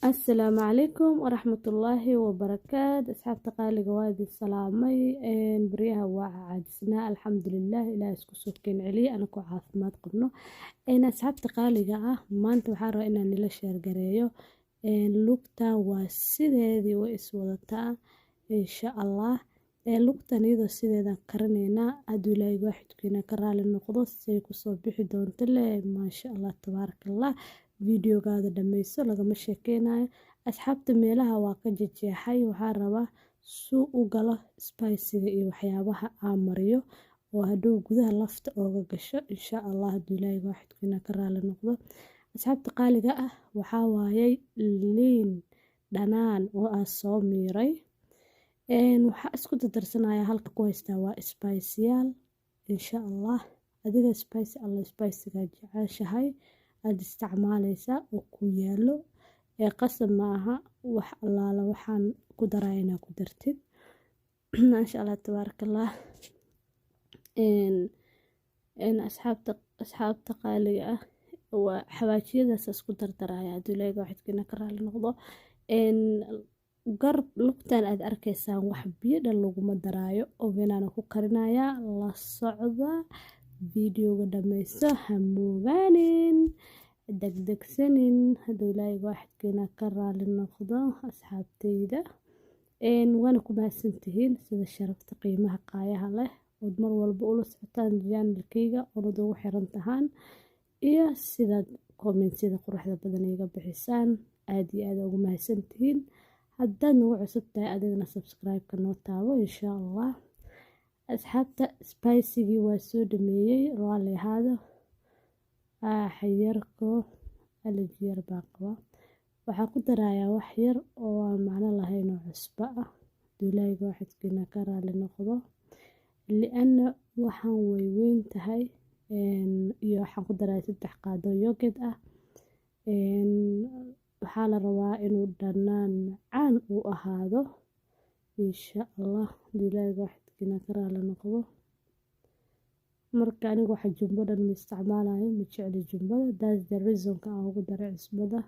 السلام عليكم ورحمة الله وبركاته. أصحاب قالي جوادي السلامي إن بريها وعاجزنا الحمد لله إلى اسكو سكين علي أنا كو عافمات قبنو إن أصحاب قالي جاه ما أنت بحارة إن نلا شير جريو إن لوكتا وسيدي وإسودتا إن شاء الله لوكتا نيدو سيدا كرنينا أدولاي واحد كنا كرال النقض سيكو صبيح دون تلي ما شاء الله تبارك الله videogaada dhammayso lagama sheekeynayo. asxaabta meelaha waa ka jeexay, waxaa rabaa suu u galo spiciga iyo waxyaabaha aan mariyo oo hadhow gudaha lafta ooga gasho insha Allah hadduu ilaahay waaxidkiina ka raali noqdo. asxaabta qaaliga ah waxaa waayay liin dhanaan oo aan soo miiray, waxaa isku dardarsanaya halka ku haystaa waa spiceyaal insha Allah. adiga spice alla spiciga jeceshahay aad isticmaalaysa oo ku yaalo qasab maaha, wax allaala waxaan ku darayna ku dartid maasha Allah tabarakallah. asxaabta qaaliga ah waa xawaajiyadaas isku dardaraya hadduu ilaahay waxidkina ka raali noqdo. garb lugtaan aad arkaysaan wax biyo dhan laguma daraayo oo beenaana ku karinaya. la socda videoga dhammayso hamoogaanin degdegsanin hadduu ilaahay waaxidkiina ka raali noqdo. asxaabtayda waana ku mahadsantihiin sida sharafta qiimaha qaayaha leh ood mar walba ula socotaan janalkayga oonad ugu xiran tahaan iyo sidaad commentsida quruxda badan iga bixisaan. aad iyo aad ugu mahadsantihiin. haddaad nagu cusub tahay adigana subscribe-ka noo taabo insha Allah. asxaabta spicigii waa soo dhameeyey raali ahaado xayarko alajiyar baa qaba. waxaa ku darayaa wax yar oo aan macno lahayn oo cusbo ah hadduu ilaahay waaxidkiina ka raali noqdo, li'anna waxaan weyn tahay. iyo waxaan ku darayaa 3 qaado yogurt ah. waxaa la rabaa inuu dhanaan macaan u ahaado insha Allah hadduu ilaahay waaxidkiina ka raali noqdo. marka anigu waxa jumbo dhan ma isticmaalayo, ma jecli jumbada. that's the reason ka aan ugu daray cusbada,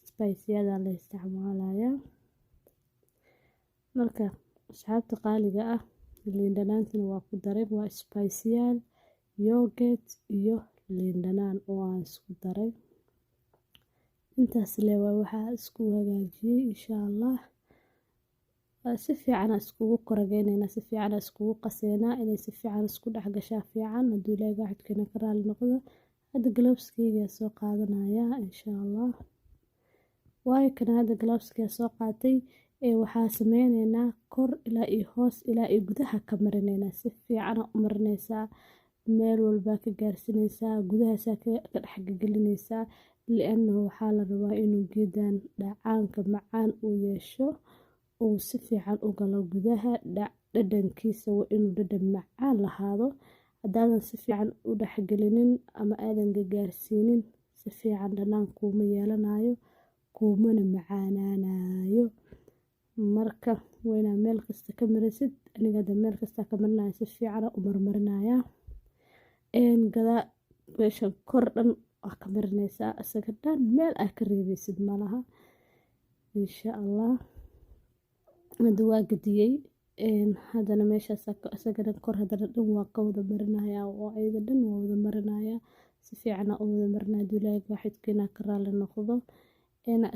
spiceyada la isticmaalaya. marka asxaabta qaaliga ah liin dhanaantina waa ku daray, waa spiceyaal yogurt iyo liin dhanaan oo aan isku daray. intaas leeyahay waxaa isku hagaajiyay insha Allah. si fiican iskugu korageynayna, si fiican iskugu qaseynaa inay si fiican isku dhex gashaa fiican hadduu ilaahay waaxidkiina ka raali noqdo. hadda gloveskiga soo qaadanaya insha Allah. waayo kana hadda gloveskiga soo qaatay waxaa sameynaynaa kor ilaa iyo hoos ilaa iyo gudaha ka marinaynaa. si fiican u marinaysaa, meel walba ka gaarsinaysaa, gudahaasa ka dhex gelinaysaa, li'anna waxaa la rabaa inuu geedan dhacaanka macaan uu yeesho uu si fiican u galo gudaha. dhadhankiisa waa inuu dhadhan macaan lahaado. haddaadan si fiican u dhexgelinin ama aadan gaarsiinin si fiican dhanaan kuuma yeelanayo, kuumana macaanaanayo. marka waynaa meel kasta ka marisid. aniga hadda meel kasta ka marinaya, si fiican u marmarinaya. gadaa meeshan kor dhan waa ka marinaysaa, isaga dhan meel aad ka reebaysid malaha insha Allah. hadda waa gadiyey haddana meeshaas isagana kor haddana dhan waa ka wada marinaya oo ayada dhan waa wada marinaya. si fiican u wada marinaya hadduu ilaahay waaxidkiina ka raali noqdo.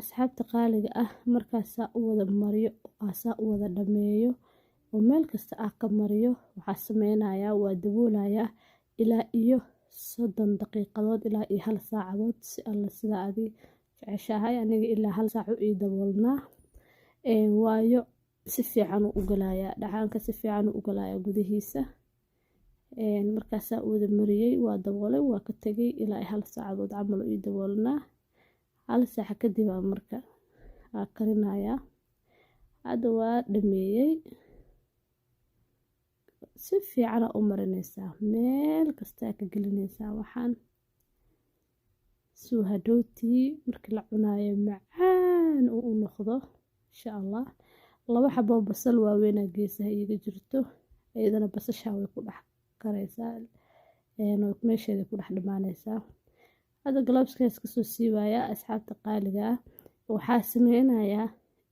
asxaabta qaaliga ah markaasaa u wada mariyo aasaa u wada dhameeyo oo meel kasta ah ka mariyo, waxaa sameynayaa waa daboolaya ilaa iyo 30 daqiiqadood ilaa iyo 1 saacadood si alla sida adi jeceshahay. aniga ilaa 1 saac ii daboolnaa waayo si fiican u galaya dhacaanka, si fiican u galaya gudihiisa. markaasaa u wada mariyay waa daboolay waa ka tagay ilaa 1 saacadood camal ii daboolnaa. 1 saac kadib marka karinaya. hadda waa dhameeyay. si fiican u marinaysaa, meel kasta ka gelinaysaa waxaan soo hadhowtii markii la cunayo macaan u noqdo insha Allah. 2 xabo basal waaweyn geesaha iga jirto, iyadana basasha way ku dhex karaysaa meesheeda ku dhex dhamaanaysaa. هذا gloves كيس كسو سيوايا أصحاب تقاليقة waxaa sameynayaa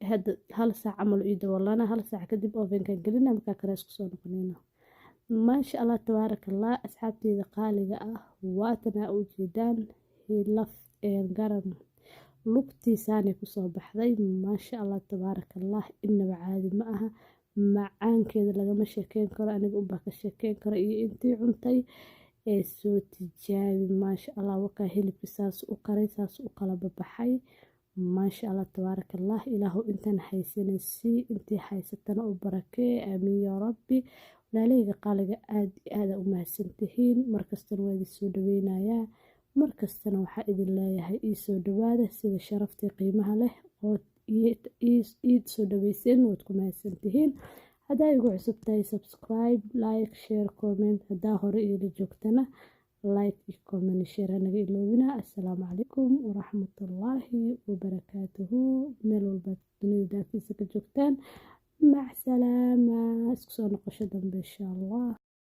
hadda hal saac camal ii daboolana, hal saac kadib ovenkan gelina, markaa karees kusoo noqonayna. maasha allah tabaaraka allah. asxaabteyda qaaliga ah waatana u jeedaan hilaf garan lugtiisaanay kusoo baxday. maasha allah tabaaraka allah. inaba caadi ma aha, macaankeeda lagama sheekeyn karo, aniga unbaa ka sheekeyn karo iyo intii cuntay. ee soo tijaabi. maasha allah. wakaa hilibka saas u karay, saas u kala babaxay. maasha allah tabaaraka allah. ilaahu intaan haysanaysi intii haysatana u barakee, aamiin yaa rabbi. walaalahayga qaaliga aad iyo aada u mahadsantihiin. markastana waa idin soo dhaweynayaa, markastana waxaa idin leeyahay ii soo dhawaada sida sharaftii qiimaha leh oo ii soo dhaweyseen. waad ku mahadsantihiin. haddaa igu cusub tahay subscribe, like, share, comment. haddaa hore iila joogtana like iyo comment share hanaga iloobina. assalaamu calaykum waraxmatullaahi wabarakaatuhu. meel walbaad dunida daafiisa ka joogtaan. mac salaama. isku soo noqosho dambe insha allah.